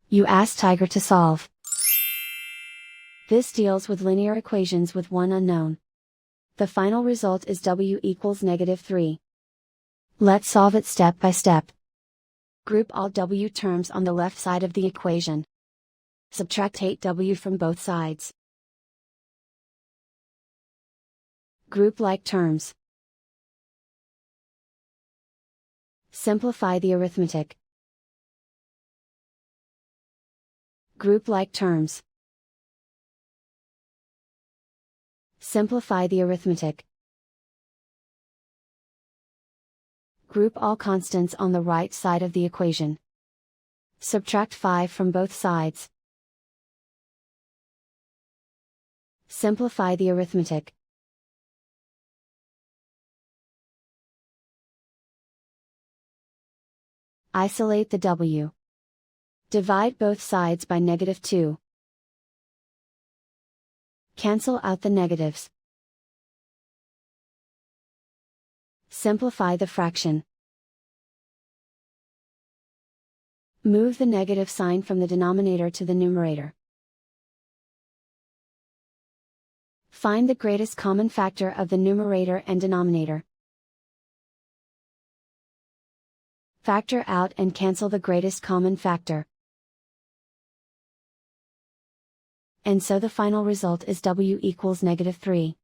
You ask Tiger to solve. This deals with linear equations with one unknown. The final result is w equals -3. Let's solve it step by step. Group all w terms on the left side of the equation. Subtract 8w from both sides. Group like terms. Simplify the arithmetic. Group like terms. Simplify the arithmetic. Group all constants on the right side of the equation. Subtract 5 from both sides. Simplify the arithmetic. Isolate the w. Divide both sides by -2. Cancel out the negatives. Simplify the fraction. Move the negative sign from the denominator to the numerator. Find the greatest common factor of the numerator and denominator. Factor out and cancel the greatest common factor. And so the final result is w equals -3.